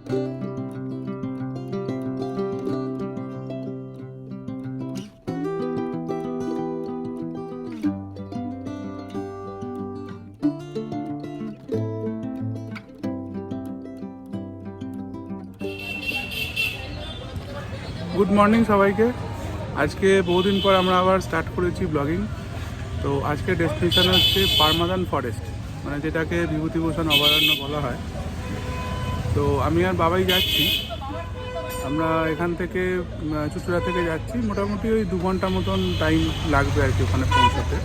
Good morning সবাইকে। আজকে বহুদিন পর আমরা আবার স্টার্ট করেছি ব্লগিং। তো আজকে ডেস্টিনেশন হচ্ছে পারমাদান ফরেস্ট, মানে যেটাকে বিভূতিভূষণ অভয়ারণ্য বলা হয়। তো আমি আর বাবাই যাচ্ছি। আমরা এখান থেকে চুঁচুড়া থেকে যাচ্ছি, মোটামুটি ওই 2 ঘন্টা মতন টাইম লাগবে আর কি ওখানে পৌঁছাতে।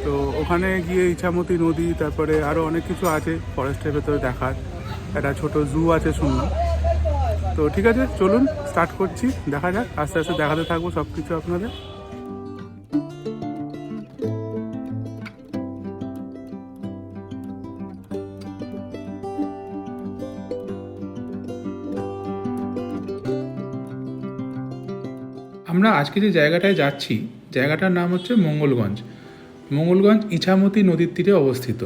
তো ওখানে গিয়ে ইছামতি নদী, তারপরে আরও অনেক কিছু আছে ফরেস্টের ভেতরে দেখার। একটা ছোট জু আছে শুনলাম। তো ঠিক আছে, চলুন স্টার্ট করছি। দেখা যাক, আস্তে আস্তে দেখাতে থাকবো সব কিছু আপনাদের। আমরা আজকে যে জায়গাটায় যাচ্ছি, জায়গাটার নাম হচ্ছে মঙ্গলগঞ্জ। মঙ্গলগঞ্জ ইছামতি নদীর তীরে অবস্থিত।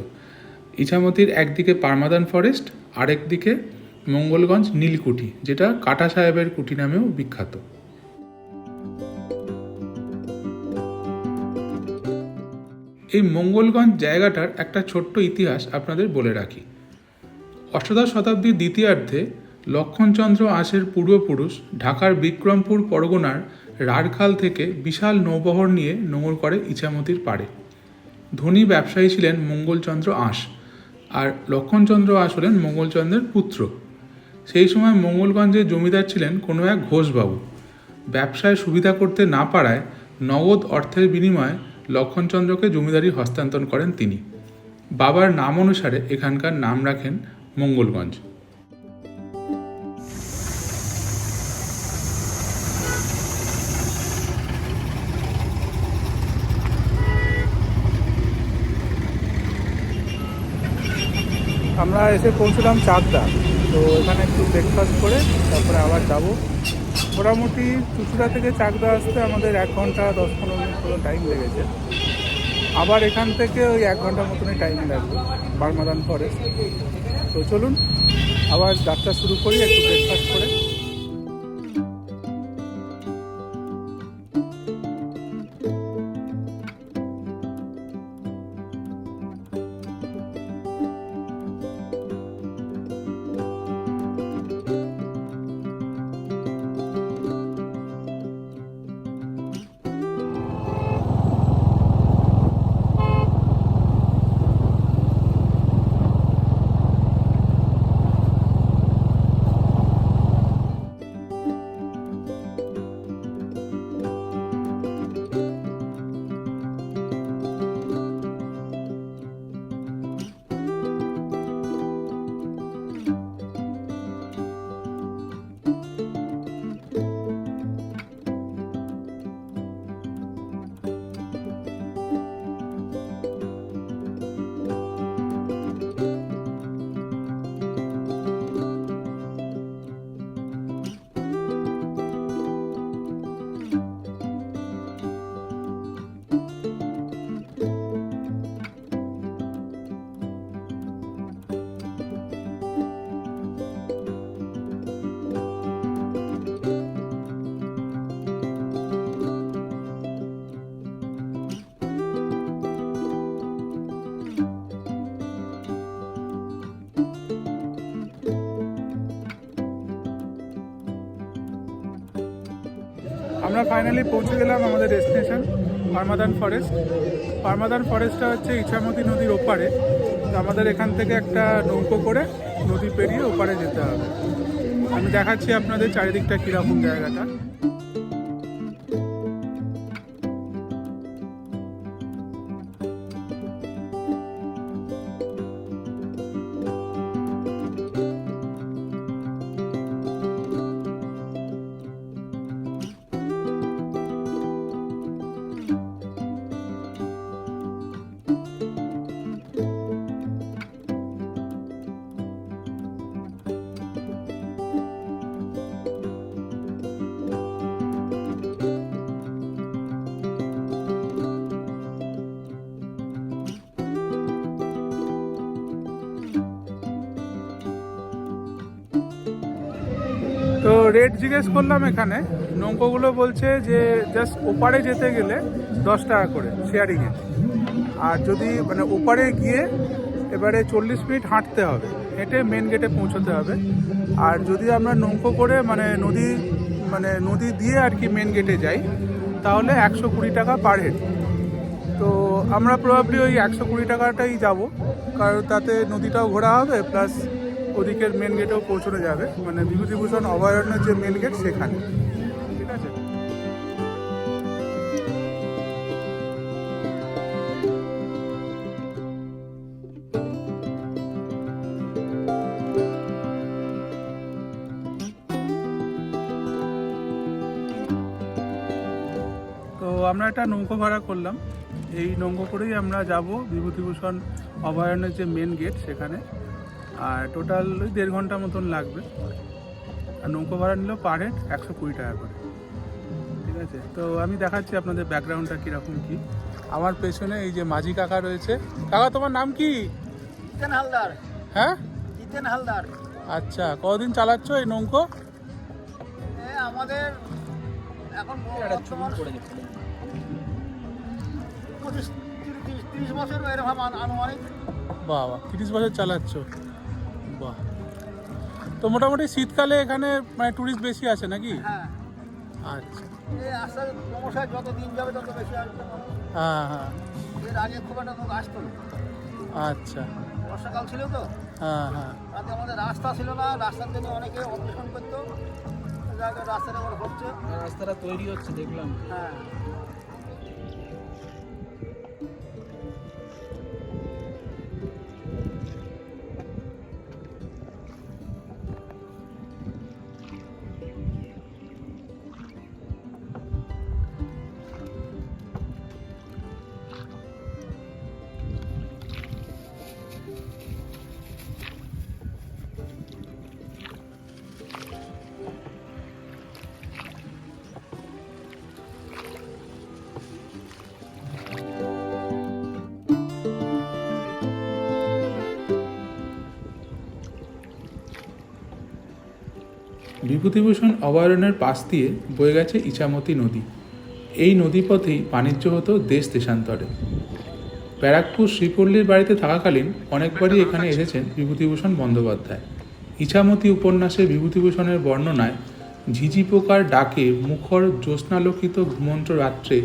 ইছামতির একদিকে পারমাদান ফরেস্ট, আরেক দিকে মঙ্গলগঞ্জ নীলকুঠি, যেটা কাটা সাহেবের কুঠি নামেও বিখ্যাত। এই মঙ্গলগঞ্জ জায়গাটার একটা ছোট্ট ইতিহাস আপনাদের বলে রাখি। অষ্টাদশ শতাব্দীর দ্বিতীয়ার্ধে লক্ষণচন্দ্র আঁশের পূর্বপুরুষ ঢাকার বিক্রমপুর পরগনার রাঢ়খাল থেকে বিশাল নৌবহর নিয়ে নোঙর করে ইছামতির পাড়ে। ধনী ব্যবসায়ী ছিলেন মঙ্গলচন্দ্র আঁশ, আর লক্ষণচন্দ্র আঁশ হলেন মঙ্গলচন্দ্রের পুত্র। সেই সময় মঙ্গলগঞ্জের জমিদার ছিলেন কোনো এক ঘোষবাবু। ব্যবসায় সুবিধা করতে না পারায় নগদ অর্থের বিনিময়ে লক্ষণচন্দ্রকে জমিদারি হস্তান্তর করেন তিনি। বাবার নাম অনুসারে এখানকার নাম রাখেন মঙ্গলগঞ্জ। আমরা এসে পৌঁছলাম চাকদা। তো এখানে একটু ব্রেকফাস্ট করে তারপরে আবার যাব। মোটামুটি চুঁচুড়া থেকে চাকদা আসতে আমাদের 1 ঘন্টা 10-15 মিনিট পুরো টাইম লেগেছে। আবার এখান থেকে ওই 1 ঘন্টা মতনই টাইম লাগবে পারমাদান ফরেস্ট। তো চলুন আবার যাত্রা শুরু করি একটু ব্রেকফাস্ট করে। আমরা ফাইনালি পৌঁছে গেলাম আমাদের ডেস্টিনেশন পারমাদান ফরেস্ট। পারমাদান ফরেস্টটা হচ্ছে ইছামতি নদীর ওপারে। তো আমাদের এখান থেকে একটা নৌকো করে নদী পেরিয়ে ওপারে যেতে হবে। আমি দেখাচ্ছি আপনাদের চারিদিকটা কীরকম জায়গাটা। রেট জিজ্ঞেস করলাম এখানে, নৌকোগুলো বলছে যে জাস্ট ওপারে যেতে গেলে 10 টাকা করে শেয়ারিংয়ে, আর যদি মানে ওপারে গিয়ে এবারে 40 মিনিট হাঁটতে হবে, হেঁটে মেন গেটে পৌঁছতে হবে। আর যদি আমরা নৌকো করে মানে নদী দিয়ে আর কি মেন গেটে যাই, তাহলে 120 টাকা পার হেড। তো আমরা প্রবাবলি ওই 120 টাকাটাই যাব, কারণ তাতে নদীটাও ঘোরা হবে, প্লাস ওদিকের মেন গেটেও পৌঁছানো যাবে, মানে বিভূতিভূষণ অভয়ারণ্যের যে মেন গেট সেখানে। ঠিক আছে। তো আমরা একটা নৌকো ভাড়া করলাম, এই নৌকো করেই আমরা যাব বিভূতিভূষণ অভয়ারণ্যের যে মেন গেট সেখানে। আর টোটাল ওই 1.5 ঘন্টা মতন লাগবে। আর নৌকো ভাড়া নিলেও পার হেড 120 টাকা করে। ঠিক আছে। তো আমি দেখাচ্ছি আপনাদের ব্যাকগ্রাউন্ডটা কীরকম কী। আমার পেছনে এই যে মাঝি কাকা রয়েছে। কাকা, তোমার নাম কি? জিতেন হালদার। হ্যাঁ, জিতেন হালদার। আচ্ছা, কতদিন চালাচ্ছ এই নৌকো? আমাদের এখন বর্তমান 30 বছর এরকম আনুমানিক। বাহ, 30 বছর চালাচ্ছ, বাহ। তো মোটামুটি শীতকালে এখানে মানে ট্যুরিস্ট বেশি আছে নাকি? হ্যাঁ। আচ্ছা। এই আস্তে ক্রমশ যত দিন যাবে তত বেশি আসবে। হ্যাঁ হ্যাঁ। এর আগে খুব একটা লোক আসতো না। আচ্ছা। বর্ষাকাল ছিল তো, হ্যাঁ হ্যাঁ। তাতে আমাদের রাস্তা ছিল না, রাস্তার জন্য অনেকে অপারেশন করতো। রাস্তাটা আবার হচ্ছে, রাস্তাটা তৈরি হচ্ছে দেখলাম। হ্যাঁ। বিভূতিভূষণ অভয়ারণ্যের পাশ দিয়ে বয়ে গেছে ইছামতি নদী। এই নদীপথেই বাণিজ্য হতো দেশ দেশান্তরে। ব্যারাকপুর শ্রীপল্লীর বাড়িতে থাকাকালীন অনেকবারই এখানে এসেছেন বিভূতিভূষণ বন্দ্যোপাধ্যায়। ইছামতি উপন্যাসে বিভূতিভূষণের বর্ণনায় ঝিঝি পোকার ডাকে মুখর জ্যোৎস্নালোকিত ঘুমন্ত রাত্রে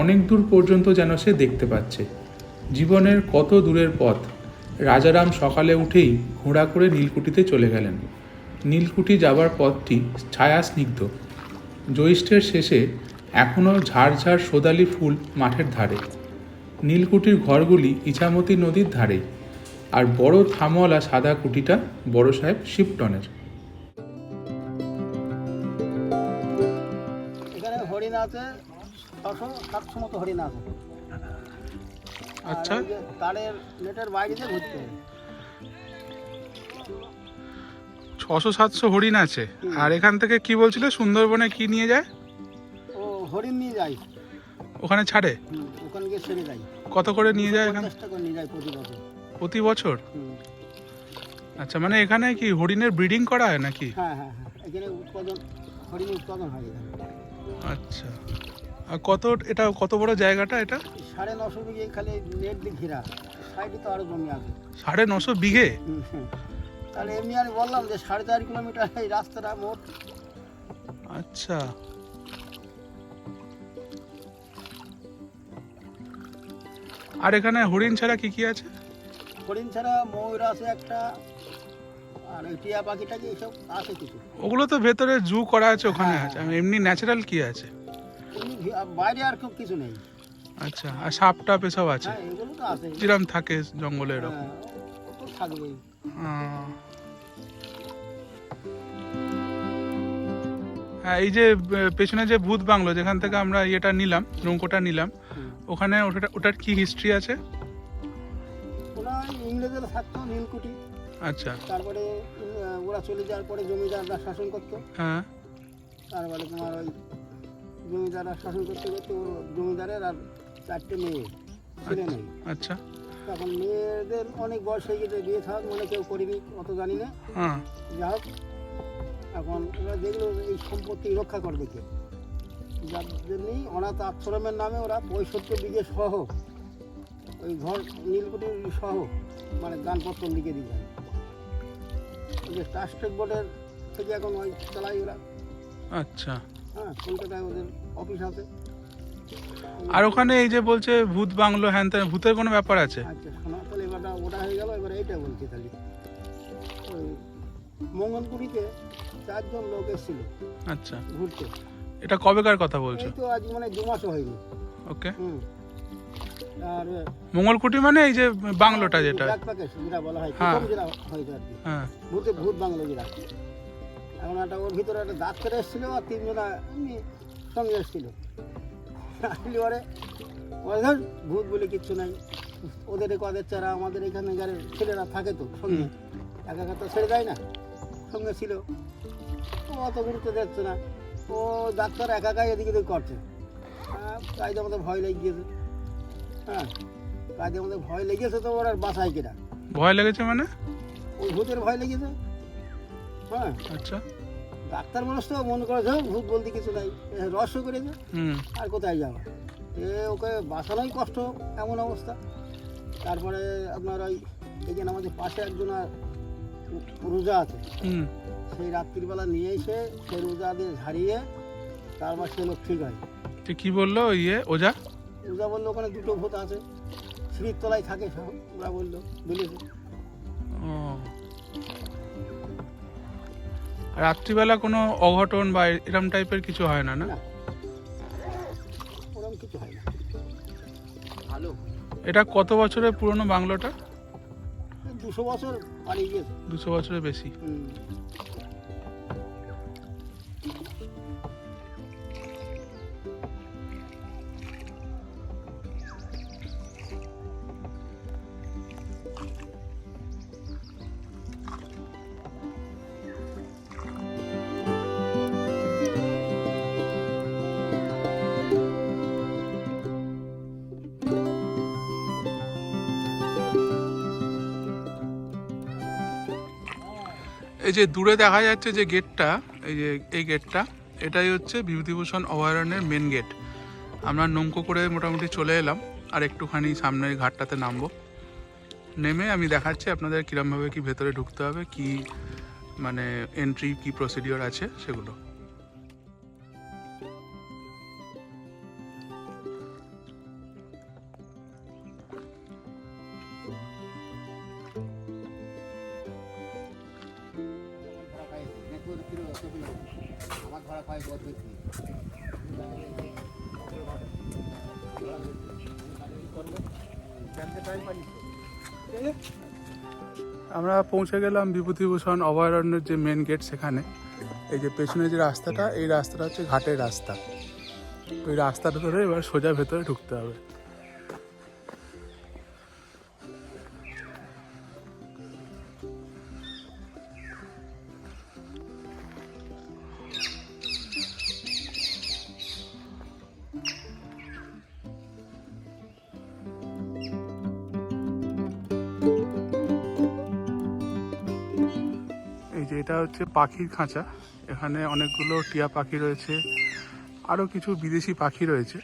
অনেক দূর পর্যন্ত যেন সে দেখতে পাচ্ছে। জীবনের কত দূরের পথ। রাজারাম সকালে উঠেই ঘোড়া করে নীলকুঠিতে চলে গেলেন। নীলকুঠি যাবার পথটি ছায়া স্নিগ্ধ। জ্যৈষ্ঠের শেষে এখনও ঝাড়ঝাড় সোদালি ফুল মাঠের ধারে। নীলকুঠির ঘরগুলি ইছামতি নদীর ধারেই, আর বড় থামওয়ালা সাদা কুঠিটা বড় সাহেব শিবটনের। এখানে হরিণ আছে 600-700 মতো হরিণ আছে। আচ্ছা। তারের নেটের বাইরে দিয়ে ঘুরতে হবে। 600-700 হরিণ আছে। আর এখান থেকে কি বলছিল, সুন্দরবনে কি নিয়ে যায়? ও হরিণ নিয়ে যায়, ওখানে ছাড়ে? ওখানে গিয়ে ছেড়ে যায়। কত করে নিয়ে যায় এখানে? 50 টাকা নিয়ে যায় প্রতি বছর। প্রতি বছর? আচ্ছা, মানে এখানে কি হরিণের ব্রিডিং করা হয় নাকি? হ্যাঁ হ্যাঁ হ্যাঁ, এখানে হরিণের উৎপাদন হয় এখানে। আচ্ছা। আর এটা কত বড় জায়গাটা? এটা 950 বিঘে খালি নেট দিয়ে ঘেরা, সাইডে তো আরো জমি আছে। 950 বিঘে? তাহলে এমনি আমি বললাম যে 4.5 কিলোমিটার এই রাস্তাটা মোট। আচ্ছা। আর এখানে হরিণ ছাড়া কি কি আছে? হরিণ ছাড়া ময়ূর আছে একটা, আর ওই টিয়া পাখিটাকে এসব আছে কিছু। ওগুলো তো ভেতরে জু করা আছে, ওখানে হ্যাঁ, আছে। এমনি ন্যাচারাল কি আছে? এমনি বাইরে আর খুব কিছু নেই। আচ্ছা। আর সাপ টাপ এসব আছে? হ্যাঁ, এগুলো তো আছে। যেরকম থাকে জঙ্গলে এরকম? হ্যাঁ, ও তো থাকবেই। হ্যাঁ, এই যে পেছনে যে ভূত বাংলো যেখান থেকে আমরা ইয়েটা নিলাম, নৌকোটা নিলাম, ওখানে ওটার কি হিস্ট্রি আছে? ওরা ইংরেজরা থাকতো নীলকুঠি। আচ্ছা। তারপরে ওরা চলে যাওয়ার পরে জমিদাররা শাসন করতো। হ্যাঁ। তারপরে তোমার ওই জমিদাররা শাসন করতে করতে ওর জমিদারের আর 4টে মেয়ে ছেলে নেই। আচ্ছা। তখন মেয়েদের অনেক বয়স হয়ে গেছে, বিয়ে থাক মানে কেউ করিনি, অত জানি না। হ্যাঁ। যা হোক এখন ওরা দেখলো এই সম্পত্তি রক্ষা করবে কে, যার জন্যই অনাথ আশ্রমের নামে ওরা 65 বিঘে সহ ওই ঘর নীলকুঠি সহ মানে দানপত্র লিখে দিয়ে যায়। ওই যে ট্রাস্টেড বোর্ডের থেকে এখন ওই চালাই ওরা। আচ্ছা, হ্যাঁ, কলকাতায় ওদের অফিস আছে। আর ওখানে এই যে বলছে ভূত বাংলো হ্যান ত্যান, ভূতের কোনো ব্যাপার আছে? আচ্ছা শোনা, তাহলে এবার ওটা হয়ে গেল। এবার এইটা বলছি তাহলে, ওই মঙ্গলপুরীতে 4 জন লোক এসেছিল আচ্ছা, ঘুরতে। এটা কবেকার কথা বলছো? এই তো আজ মানে 2 মাসও হয়নি। ওকে। আর মঙ্গলকুটি মানে এই যে বাংলোটা যেটা? ব্ল্যাক প্যাকেজ যেটা বলা হয়, হ্যাঁ। প্রথম যেটা হয়েছে আর কি, হ্যাঁ, ভূত বাংলো যেটা। এখন একটা ওর ভিতরে একটা দাঁত কেটে এসেছিল, আর 3 জনা এমনি সঙ্গে এসেছিল। আসলে ওরে ধর ভূত বলে কিচ্ছু নাই, ওদের চারা আমাদের এখানে গাড়ির ছেলেরা থাকে তো সঙ্গে, একা একা তো ছেড়ে যায় না, সঙ্গে ছিল। ও অত গুরুত্ব দিচ্ছে না, ও ডাক্তার একা একাই এদিকে ওদিক করছে। কাজে আমাদের ভয় লেগে গিয়েছে। হ্যাঁ, কাজে আমাদের ভয় লেগেছে, তো ওর আর বাসায় কিনা ভয় লেগেছে মানে? ওই ভূতের ভয় লেগেছে। হ্যাঁ, আচ্ছা, ডাক্তার মানুষ তো মনে করে যে ভূত বলতে কিছু নাই, রহস্য করেছে হুম, আর কোথায় যাওয়া। ওকে বাঁচানোই কষ্ট, এমন অবস্থা। তারপরে আপনার ওই এখানে আমাদের পাশে একজন রোজা আছে, হুম, সেই রাত্রিবেলা নিয়ে এসে সেই রোজা দিয়ে ঝাড়িয়ে তারপর সে লোক ঠিক হয়। তো কি বললো ইয়ে ওঝা? রোজা বললো ওখানে 2টো ভূত আছে, সিঁড়ির তলায় থাকে সব, ওরা বললো বলেছে। ও, রাত্রিবেলা কোনো অঘটন বা এরকম টাইপের কিছু হয় না? না, না, ওরকম কিছু হয় না, ভালো। এটা কত বছরের পুরনো বাংলোটা? 200 বছর পালিয়ে গিয়েছে। 200 বছরের বেশি। এই যে দূরে দেখা যাচ্ছে যে গেটটা, এই যে এই গেটটা, এটাই হচ্ছে বিভূতিভূষণ অভয়ারণ্যের মেন গেট। আমরা নৌকো করে মোটামুটি চলে এলাম, আর একটুখানি সামনের ঘাটটাতে নামবো। নেমে আমি দেখাচ্ছি আপনাদের কীরমভাবে কি ভেতরে ঢুকতে হবে, কি মানে এন্ট্রি কি প্রসিডিওর আছে সেগুলো। আমার ধরা পায় আমরা পৌঁছে গেলাম বিভূতিভূষণ অভয়ারণ্যের যে মেন গেট সেখানে। এই যে পেছনে যে রাস্তাটা, এই রাস্তাটা হচ্ছে ঘাটের রাস্তা। ওই রাস্তাটা ধরে এবার সোজা ভেতরে ঢুকতে হবে। এই যে এটা হচ্ছে পাখির খাঁচা, এখানে অনেকগুলো টিয়া পাখি রয়েছে, আরও কিছু বিদেশি পাখি রয়েছে।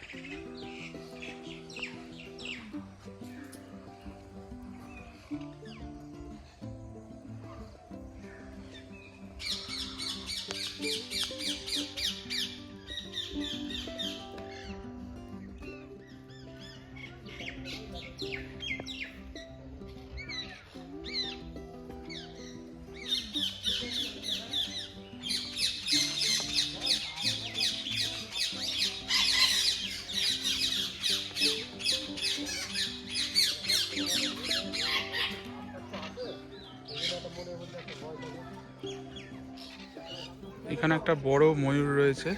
এখানে একটা বড় ময়ূর রয়েছে,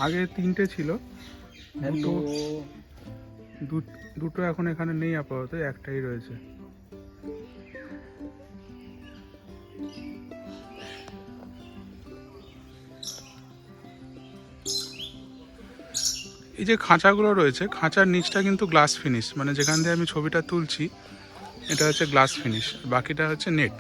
আগে 3টে ছিল, দুটো এখন এখানে নেই আপাতত, একটাই রয়েছে। এই যে খাঁচাগুলো রয়েছে, খাঁচার নিচটা কিন্তু গ্লাস ফিনিশ, মানে যেখান দিয়ে আমি ছবিটা তুলছি এটা হচ্ছে গ্লাস ফিনিশ, বাকিটা হচ্ছে নেট।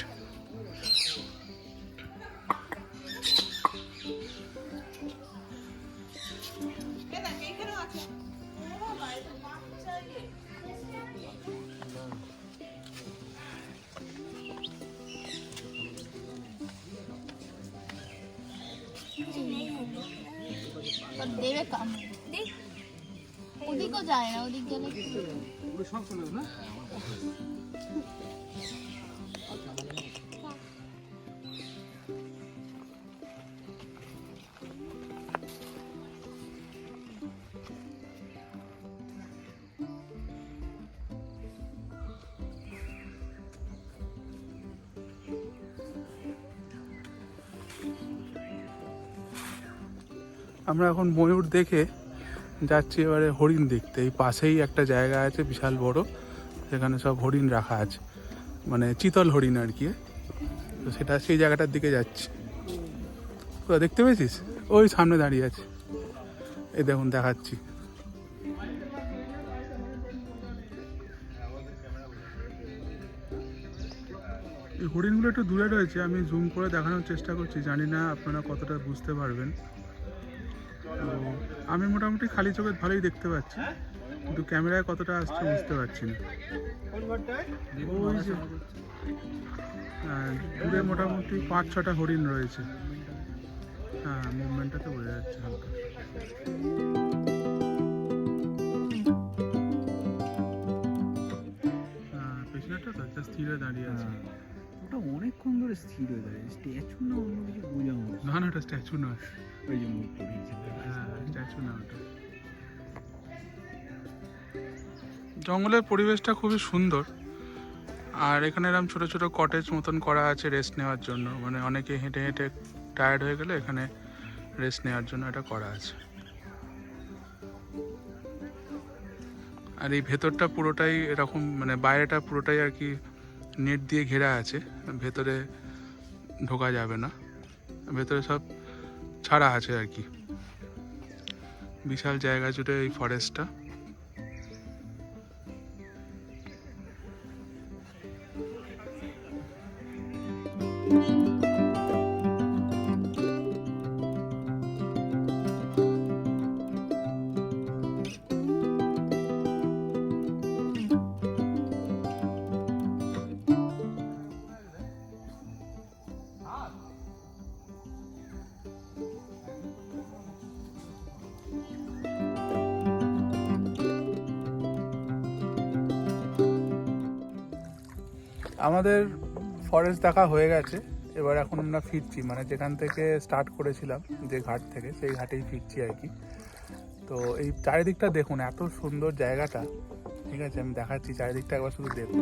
দেবে কামড়ে দেখ ওদিকও যায় না, ওদিক গেলে আমরা এখন ময়ূর দেখে যাচ্ছি এবারে হরিণ দেখতে। এই পাশেই একটা জায়গা আছে বিশাল বড়, সেখানে সব হরিণ রাখা আছে, মানে চিতল হরিণ আর কি। তো সেটা সেই জায়গাটার দিকে যাচ্ছি। কোথায় দেখতে পেয়েছিস? ওই সামনে দাঁড়িয়ে আছে, এই দেখুন দেখাচ্ছি। এই হরিণগুলো একটু দূরে রয়েছে, আমি জুম করে দেখানোর চেষ্টা করছি, জানি না আপনারা কতটা বুঝতে পারবেন। তো আমি মোটামুটি খালি চোখে ভালোই দেখতে পাচ্ছি, কিন্তু ক্যামেরায় কতটা আসছে বুঝতে পারছি না। ওই যে দূরে মোটামুটি 5-6টা হরিণ রয়েছে। হ্যাঁ, মুভমেন্টটা তো বোঝা যাচ্ছে হালকা। হ্যাঁ, পেছনেটা তো একটা স্থিরে দাঁড়িয়ে আছে। ওটা অনেকক্ষণ ধরে স্থির হয়ে দাঁড়িয়ে, স্ট্যাচু না অন্য কিছু বোঝা মনে না না, ওটা স্ট্যাচু নয়। ওই যে মুখ করেছে। হ্যাঁ, স্ট্যাচু না ওটা। জঙ্গলের পরিবেশটা খুবই সুন্দর, আর এখানে এরকম ছোট ছোট কটেজ মতন করা আছে রেস্ট নেওয়ার জন্য, মানে অনেকে হেঁটে হেঁটে টায়ার্ড হয়ে গেলে এখানে রেস্ট নেওয়ার জন্য এটা করা আছে। আর এই ভেতরটা পুরোটাই এরকম, মানে বাইরেটা পুরোটাই আর কি নেট দিয়ে ঘেরা আছে, ভেতরে ঢোকা যাবে না, ভেতরে সব ছাড়া আছে আর কি। বিশাল জায়গা জুড়ে এই ফরেস্টটা। আমাদের ফরেস্ট দেখা হয়ে গেছে, এবার এখন আমরা ফিরছি, মানে যেখান থেকে স্টার্ট করেছিলাম যে ঘাট থেকে, সেই ঘাটেই ফিরছি আর কি। তো এই চারিদিকটা দেখুন, এত সুন্দর জায়গাটা। ঠিক আছে, আমি দেখাচ্ছি চারিদিকটা, একবার শুধু দেখুন।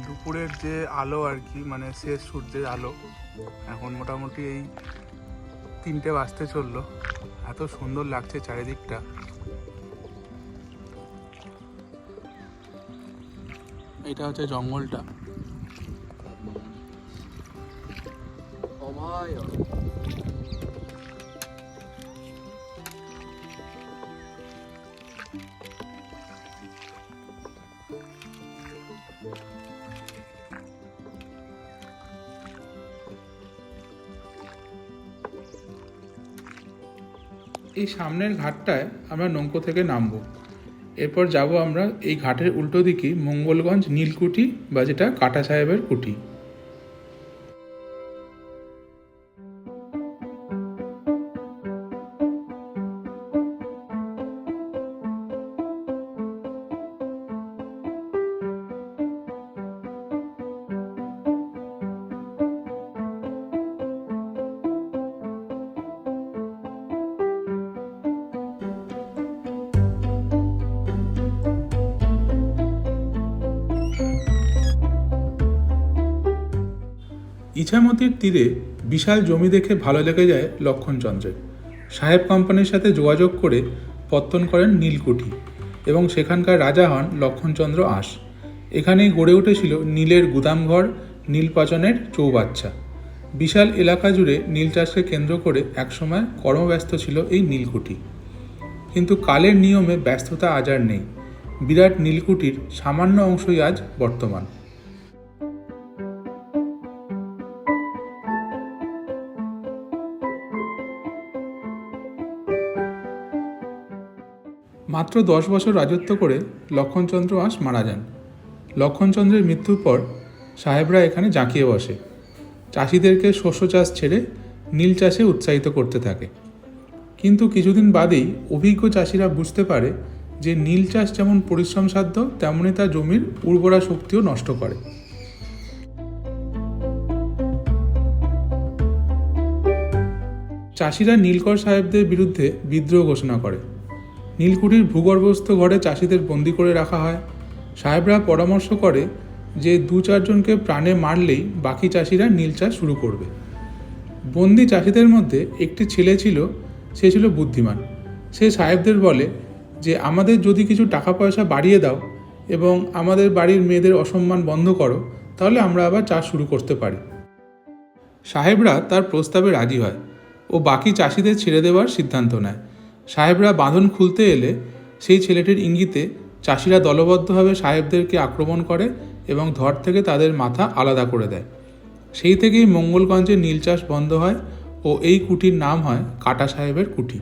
দুপুরের যে আলো আর কি, মানে শেষ সূর্যের আলো, এখন মোটামুটি এই 3টে বাজতে চললো। এত সুন্দর লাগছে চারিদিকটা। এটা হচ্ছে জঙ্গলটা। এই সামনের ঘাটটায় আমরা নৌকো থেকে নামবো, এরপর যাব আমরা এই ঘাটের উল্টো দিকে মঙ্গলগঞ্জ নীলকুঠি, বা যেটা কাটা সাহেবের কুঠি। ইছামতির তীরে বিশাল জমি দেখে ভালো লেগে যায় লক্ষণচন্দ্রের। সাহেব কোম্পানির সাথে যোগাযোগ করে পত্তন করেন নীলকুঠি, এবং সেখানকার রাজা হন লক্ষণচন্দ্র আঁশ। এখানেই গড়ে উঠেছিল নীলের গুদামঘর, নীলপাচনের চৌবাচ্চা। বিশাল এলাকা জুড়ে নীল চাষকে কেন্দ্র করে একসময় কর্মব্যস্ত ছিল এই নীলকুঠি। কিন্তু কালের নিয়মে ব্যস্ততা আজ আর নেই। বিরাট নীলকুঠির সামান্য অংশই আজ বর্তমান। মাত্র 10 বছর রাজত্ব করে লক্ষণচন্দ্র আঁশ মারা যান। লক্ষণচন্দ্রের মৃত্যুর পর সাহেবরা এখানে জাঁকিয়ে বসে। চাষিদেরকে শস্য চাষ ছেড়ে নীল চাষে উৎসাহিত করতে থাকে। কিন্তু কিছুদিন বাদেই অভিজ্ঞ চাষিরা বুঝতে পারে যে নীল চাষ যেমন পরিশ্রমসাধ্য, তেমনি তা জমির উর্বরা শক্তিও নষ্ট করে। চাষিরা নীলকর সাহেবদের বিরুদ্ধে বিদ্রোহ ঘোষণা করে। নীলকুঠির ভূগর্ভস্থ ঘরে চাষিদের বন্দি করে রাখা হয়। সাহেবরা পরামর্শ করে যে 2-4 জনকে প্রাণে মারলেই বাকি চাষিরা নীল চাষ শুরু করবে। বন্দি চাষিদের মধ্যে একটি ছেলে ছিল, সে ছিল বুদ্ধিমান। সে সাহেবদের বলে যে আমাদের যদি কিছু টাকা পয়সা বাড়িয়ে দাও এবং আমাদের বাড়ির মেয়েদের অসম্মান বন্ধ করো, তাহলে আমরা আবার চাষ শুরু করতে পারি। সাহেবরা তার প্রস্তাবে রাজি হয় ও বাকি চাষিদের ছেড়ে দেওয়ার সিদ্ধান্ত নেয়। সাহেবরা বাঁধন খুলতে এলে সেই ছেলেটির ইঙ্গিতে চাষিরা দলবদ্ধভাবে সাহেবদেরকে আক্রমণ করে এবং ধর থেকে তাদের মাথা আলাদা করে দেয়। সেই থেকেই মঙ্গলগঞ্জে নীল চাষ বন্ধ হয় ও এই কুঠির নাম হয় কাটা সাহেবের কুঠি।